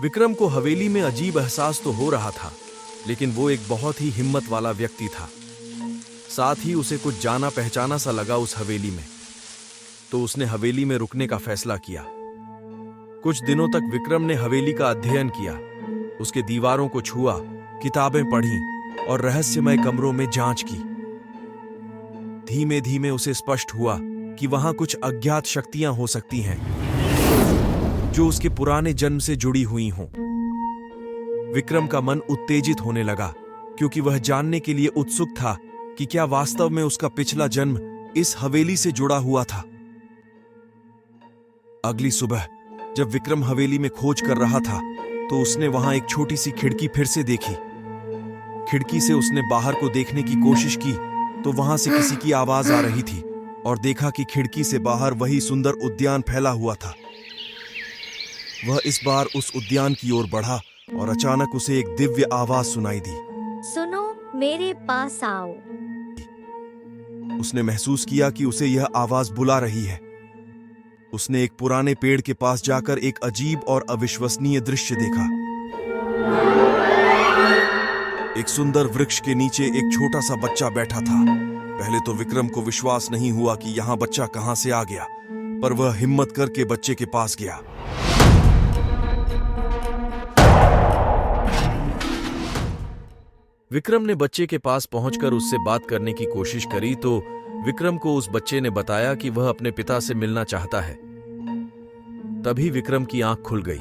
विक्रम को हवेली में अजीब एहसास तो हो रहा था, लेकिन वो एक बहुत ही हिम्मत वाला व्यक्ति था। साथ ही उसे कुछ जाना पहचाना सा लगा उस हवेली में, तो उसने हवेली में रुकने का फैसला किया। कुछ दिनों तक विक्रम ने हवेली का अध्ययन किया, उसके दीवारों को छुआ, किताबें पढ़ी और रहस्यमय कमरों में जांच की। धीमे धीमे उसे स्पष्ट हुआ कि वहां कुछ अज्ञात शक्तियां हो सकती हैं जो उसके पुराने जन्म से जुड़ी हुई हों। विक्रम का मन उत्तेजित होने लगा, क्योंकि वह जानने के लिए उत्सुक था कि क्या वास्तव में उसका पिछला जन्म इस हवेली से जुड़ा हुआ था। अगली सुबह जब विक्रम हवेली में खोज कर रहा था, तो उसने वहां एक छोटी सी खिड़की फिर से देखी। खिड़की से उसने बाहर को देखने की कोशिश की, तो वहां से किसी की आवाज आ रही थी और देखा कि खिड़की से बाहर वही सुंदर उद्यान फैला हुआ था। वह इस बार उस उद्यान की ओर बढ़ा और अचानक उसे एक दिव्य आवाज सुनाई दी। सुनो, मेरे पास आओ। उसने महसूस किया कि उसे यह आवाज बुला रही है। उसने एक पुराने पेड़ के पास जाकर एक अजीब और अविश्वसनीय दृश्य देखा। एक सुंदर वृक्ष के नीचे एक छोटा सा बच्चा बैठा था। पहले तो विक्रम को विश्वास नहीं हुआ कि यहां बच्चा कहां से आ गया, पर वह हिम्मत करके बच्चे के पास गया। विक्रम ने बच्चे के पास पहुंचकर उससे बात करने की कोशिश करी, तो विक्रम को उस बच्चे ने बताया कि वह अपने पिता से मिलना चाहता है। तभी विक्रम की आंख खुल गई।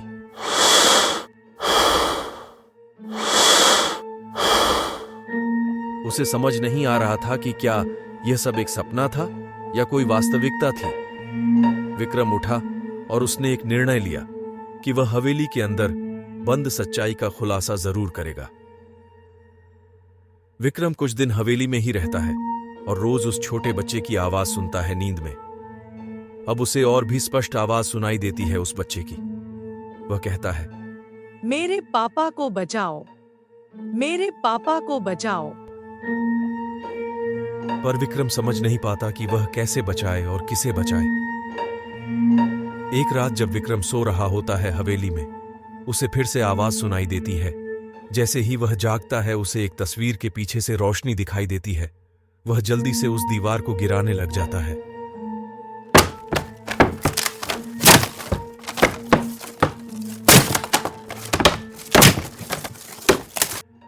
उसे समझ नहीं आ रहा था कि क्या यह सब एक सपना था या कोई वास्तविकता थी। विक्रम उठा और उसने एक निर्णय लिया कि वह हवेली के अंदर बंद सच्चाई का खुलासा जरूर करेगा। विक्रम कुछ दिन हवेली में ही रहता है और रोज उस छोटे बच्चे की आवाज सुनता है नींद में। अब उसे और भी स्पष्ट आवाज सुनाई देती है उस बच्चे की। वह कहता है, मेरे पापा को बचाओ, मेरे पापा को बचाओ। पर विक्रम समझ नहीं पाता कि वह कैसे बचाए और किसे बचाए। एक रात जब विक्रम सो रहा होता है हवेली में, उसे फिर से आवाज सुनाई देती है। जैसे ही वह जागता है, उसे एक तस्वीर के पीछे से रोशनी दिखाई देती है। वह जल्दी से उस दीवार को गिराने लग जाता है।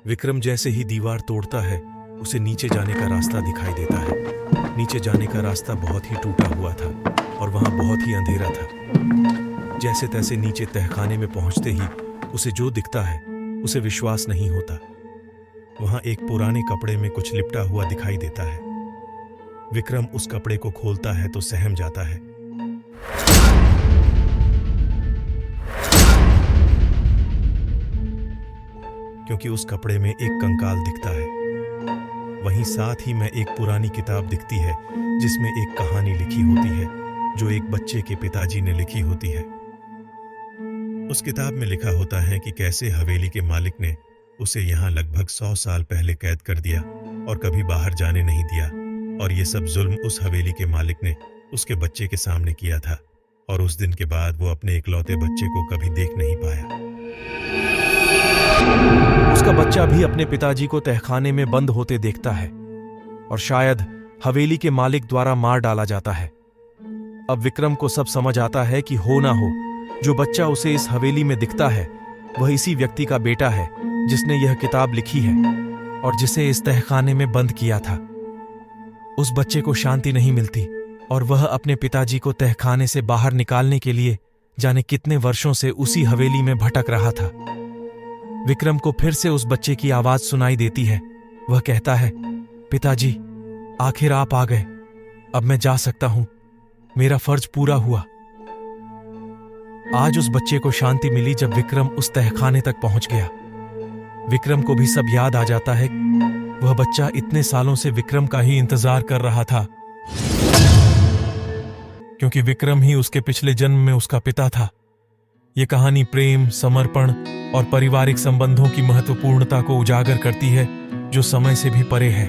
विक्रम जैसे ही दीवार तोड़ता है, उसे नीचे जाने का रास्ता दिखाई देता है। नीचे जाने का रास्ता बहुत ही टूटा हुआ था और वहां बहुत ही अंधेरा था। जैसे तैसे नीचे तहखाने में पहुंचते ही उसे जो दिखता है उसे विश्वास नहीं होता। वहां एक पुराने कपड़े में कुछ लिपटा हुआ दिखाई देता है। विक्रम उस कपड़े को खोलता है तो सहम जाता है। क्योंकि उस कपड़े में एक कंकाल दिखता है। वहीं साथ ही में एक पुरानी किताब दिखती है जिसमें एक कहानी लिखी होती है जो एक बच्चे के पिताजी ने लिखी होती है। उस किताब में लिखा होता है कि कैसे हवेली के मालिक ने उसे यहाँ लगभग 100 साल पहले कैद कर दिया और कभी बाहर जाने नहीं दिया, और ये सब जुल्म उस हवेली के मालिक ने उसके बच्चे के सामने किया था, और उस दिन के बाद वो अपने इकलौते बच्चे को कभी देख नहीं पाया। उसका बच्चा भी अपने पिताजी को तहखाने में बंद होते देखता है और शायद हवेली के मालिक द्वारा मार डाला जाता है। अब विक्रम को सब समझ आता है कि हो ना हो, जो बच्चा उसे इस हवेली में दिखता है वह इसी व्यक्ति का बेटा है जिसने यह किताब लिखी है और जिसे इस तहखाने में बंद किया था। उस बच्चे को शांति नहीं मिलती और वह अपने पिताजी को तहखाने से बाहर निकालने के लिए जाने कितने वर्षों से उसी हवेली में भटक रहा था। विक्रम को फिर से उस बच्चे की आवाज सुनाई देती है। वह कहता है, पिताजी, आखिर आप आ गए। अब मैं जा सकता हूं। मेरा फर्ज पूरा हुआ। आज उस बच्चे को शांति मिली जब विक्रम उस तहखाने तक पहुंच गया। विक्रम को भी सब याद आ जाता है। वह बच्चा इतने सालों से विक्रम का ही इंतजार कर रहा था, क्योंकि विक्रम ही उसके पिछले जन्म में उसका पिता था। यह कहानी प्रेम, समर्पण और पारिवारिक संबंधों की महत्वपूर्णता को उजागर करती है, जो समय से भी परे है।